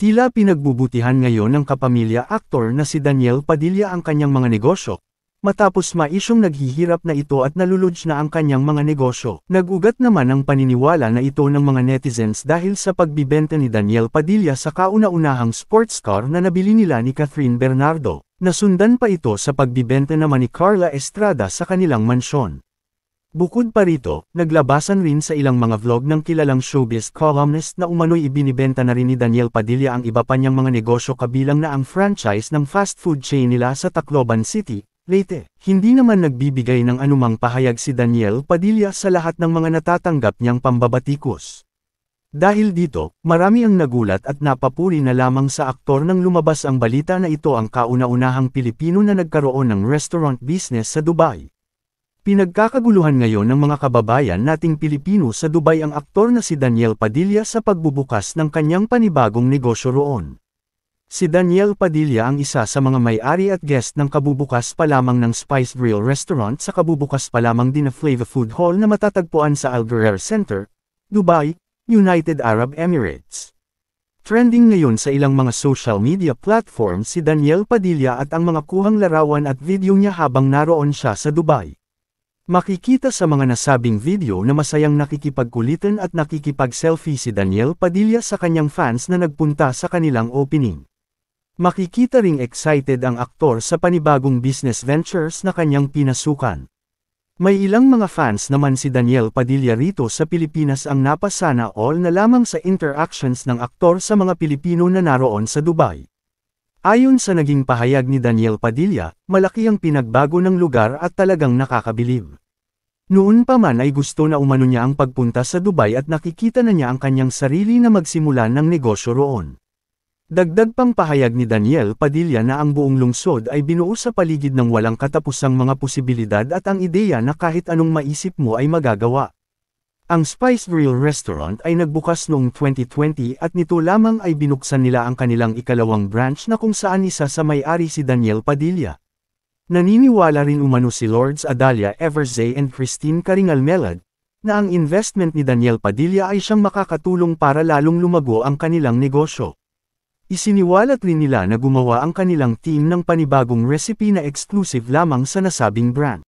Tila pinagbubutihan ngayon ng kapamilya aktor na si Daniel Padilla ang kanyang mga negosyo, matapos maisyong naghihirap na ito at naluludge na ang kanyang mga negosyo. Nag-ugat naman ang paniniwala na ito ng mga netizens dahil sa pagbibenta ni Daniel Padilla sa kauna-unahang sports car na nabili nila ni Catherine Bernardo. Nasundan pa ito sa pagbibenta naman ni Carla Estrada sa kanilang mansyon. Bukod pa rito, naglabasan rin sa ilang mga vlog ng kilalang showbiz columnist na umano'y ibinibenta na rin ni Daniel Padilla ang iba pa niyang mga negosyo kabilang na ang franchise ng fast food chain nila sa Tacloban City, Leyte. Hindi naman nagbibigay ng anumang pahayag si Daniel Padilla sa lahat ng mga natatanggap niyang pambabatikos. Dahil dito, marami ang nagulat at napapuri na lamang sa aktor nang lumabas ang balita na ito ang kauna-unahang Pilipino na nagkaroon ng restaurant business sa Dubai. Pinagkakaguluhan ngayon ng mga kababayan nating Pilipino sa Dubai ang aktor na si Daniel Padilla sa pagbubukas ng kanyang panibagong negosyo roon. Si Daniel Padilla ang isa sa mga may-ari at guest ng kabubukas pa lamang ng Spice Grill Restaurant sa kabubukas pa lamang din na Flava Food Hall na matatagpuan sa Al Ghurair Center, Dubai, United Arab Emirates. Trending ngayon sa ilang mga social media platforms si Daniel Padilla at ang mga kuhang larawan at video niya habang naroon siya sa Dubai. Makikita sa mga nasabing video na masayang nakikipagkulitan at nakikipag-selfie si Daniel Padilla sa kanyang fans na nagpunta sa kanilang opening. Makikita ring excited ang aktor sa panibagong business ventures na kanyang pinasukan. May ilang mga fans naman si Daniel Padilla rito sa Pilipinas ang napasana all na lamang sa interactions ng aktor sa mga Pilipino na naroon sa Dubai. Ayon sa naging pahayag ni Daniel Padilla, malaki ang pinagbago ng lugar at talagang nakakabilib. Noon pa man ay gusto na umano niya ang pagpunta sa Dubai at nakikita na niya ang kanyang sarili na magsimula ng negosyo roon. Dagdag pang pahayag ni Daniel Padilla na ang buong lungsod ay binuo sa paligid ng walang katapusang mga posibilidad at ang ideya na kahit anong maisip mo ay magagawa. Ang Spice Grill Restaurant ay nagbukas noong 2020 at nito lamang ay binuksan nila ang kanilang ikalawang branch na kung saan isa sa may-ari si Daniel Padilla. Naniniwala rin umano si Lourdes Adalia Eversey and Christine Caringal Melad, na ang investment ni Daniel Padilla ay siyang makakatulong para lalong lumago ang kanilang negosyo. Isiniwalat rin nila na gumawa ang kanilang team ng panibagong recipe na exclusive lamang sa nasabing brand.